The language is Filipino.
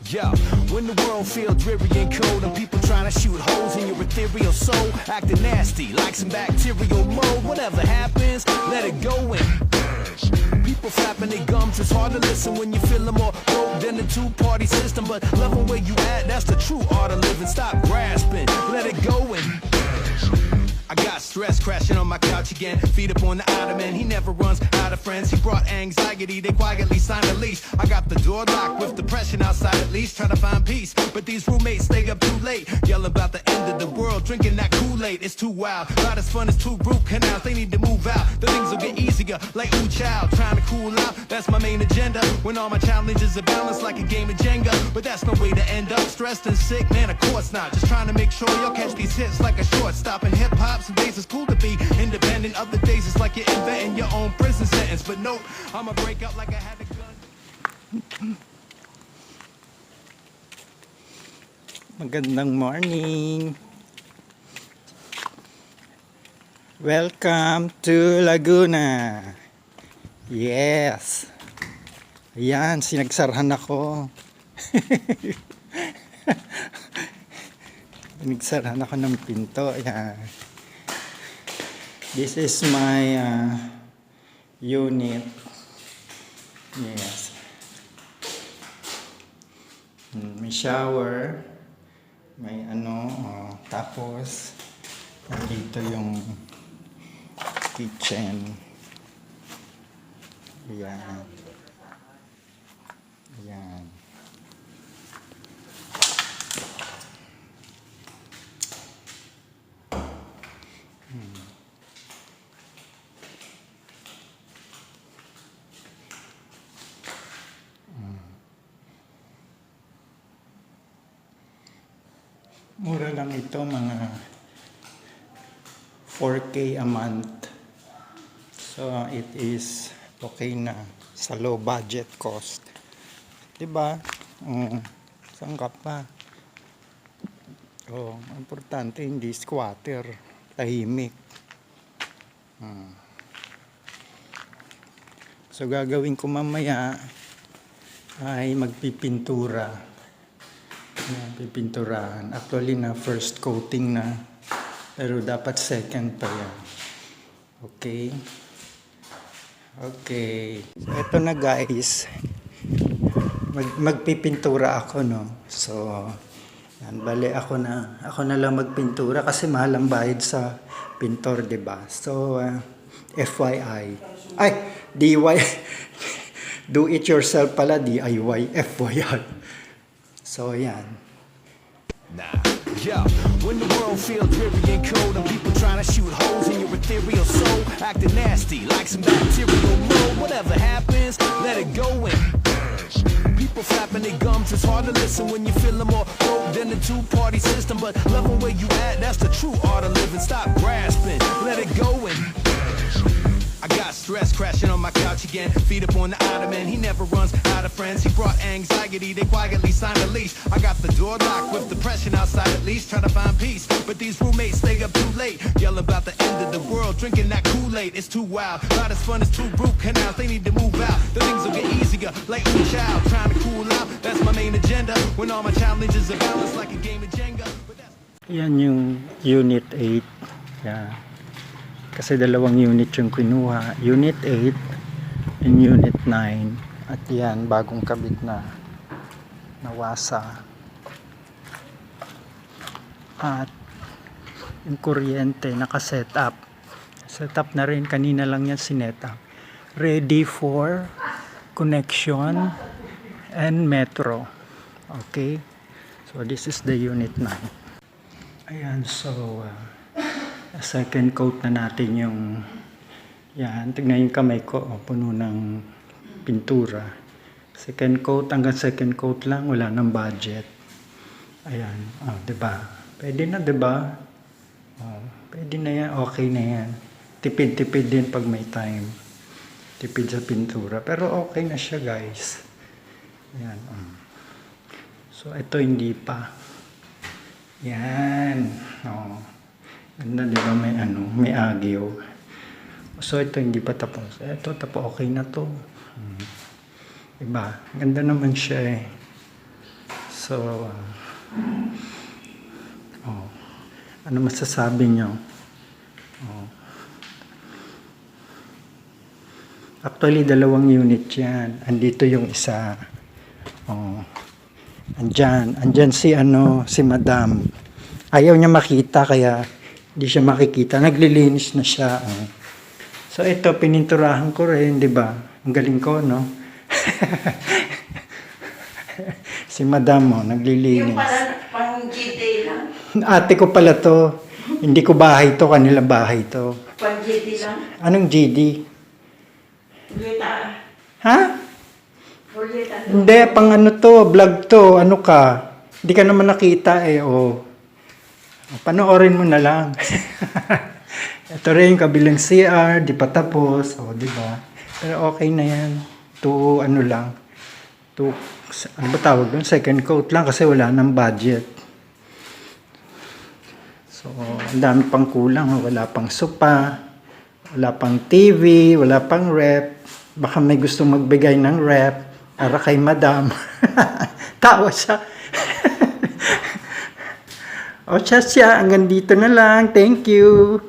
Yeah, when the world feels dreary and cold and people trying to shoot holes in your ethereal soul, acting nasty like some bacterial mold. Whatever happens, let it go and people flapping their gums. It's hard to listen when you feel more broke than the two-party system. But loving where you at, that's the true art of living. Stop grasping, let it go and I got stress crashing on my couch again. Feet up on the ottoman. He never runs out of friends. He brought anxiety. They quietly signed a lease. I got the door locked with depression outside at least. Trying to find peace, but these roommates stay up too late, yelling about the end of the world, drinking that Kool-Aid. It's too wild. Not as fun as two root canals. They need to move out. The things will get easier, like ooh child. Trying to cool out. That's my main agenda. When all my challenges are balanced like a game of Jenga. But that's no way to end up stressed and sick. Man, of course not. Just trying to make sure y'all catch these hits like a shortstop in hip hop. Some days it's cool to be independent. Other days it's like you're inventing your own prison sentence. But nope, I'ma break out like I had a gun. Magandang morning. Welcome to Laguna. Yes. Ayan, sinagsarhan ako. Sinagsarhan ako ng pinto. Ayan. This is my unit. Yes. May shower. May tapos nandito yung kitchen. Ayan. Ayan. Mura lang ito, mga 4K a month. So it is okay na sa low budget cost. 'Di ba? Saan ka pa? Importante hindi squatter, tahimik. So gagawin ko mamaya ay magpipintura. Pipinturahan. Actually na first coating na, pero dapat second pa yan. Okay. So eto na guys, magpipintura ako, no. So yan, bale ako na lang magpintura kasi mahal ang bayad sa pintor, 'di ba? So FYI, DIY, do it yourself pala, DIY, FYI. So yan. Nah, yeah. When the world feels dreary and cold and people trying to shoot holes in your ethereal soul, acting nasty like some bacterial mold. Whatever happens, let it go and people flapping their gums. It's hard to listen when you feeling more broke than the two-party system. But loving where you at, that's the true art of living. Stop grasping, let it go and I got stress crashing on my couch again. Feet up on the ottoman. He never runs out of friends. He brought anxiety. They quietly signed a lease. I got the door locked with depression outside at least. Trying to find peace, but these roommates stay up too late, yelling about the end of the world, drinking that Kool-Aid. It's too wild. Not as fun as two root canals. They need to move out. The things will get easier, like ooh child. Trying to cool out. That's my main agenda. When all my challenges are balanced like a game of Jenga. Yan yung Unit 8. Yeah. Kasi dalawang unit yung kinuha, Unit 8 and Unit 9. At yan, bagong kabit na nawasa. At yung kuryente nakaset up. Set up na rin, kanina lang yan sinet up. Ready for connection and metro. Okay? So this is the Unit 9. Ayan, so second coat na natin yung yan, tignan yung kamay ko, puno ng pintura. Second coat, hanggang second coat lang, wala nang budget. Ayan, diba? Pwede na, diba? Pwede na yan, okay na yan. Tipid-tipid din pag may time. Tipid sa pintura, pero okay na siya guys. Ayan. So ito hindi pa. Yan. Ganda, di ba? May agyo. So ito hindi pa tapos. Ito tapos, okay na to. Diba? Ganda naman siya eh. So, ano masasabi nyo? Actually, 2 unit yan. Andito yung isa. Andyan si Madam. Ayaw niya makita kaya hindi siya makikita. Naglilinis na siya. So ito, pininturahan ko rin, di ba? Ang galing ko, no? Si Madam, naglilinis. Yung pala pang GT lang. Ate ko pala to. Hindi ko bahay to, kanila bahay to. Pang GT lang. Anong GD? Julieta. Ha? Julieta. Hindi, pang ano to, vlog to, ano ka? Hindi ka naman nakita panoorin mo na lang. Ito rin yung kabilang CR, di pa tapos, di ba? Pero okay na yan. Ano ba tawag doon? Second coat lang kasi wala nang budget. So, ang dami pang kulang. Wala pang sopa, wala pang TV, wala pang rep. Baka may gusto magbigay ng rep para kay Madam. Tawa siya. O siya, hanggang dito na lang. Thank you.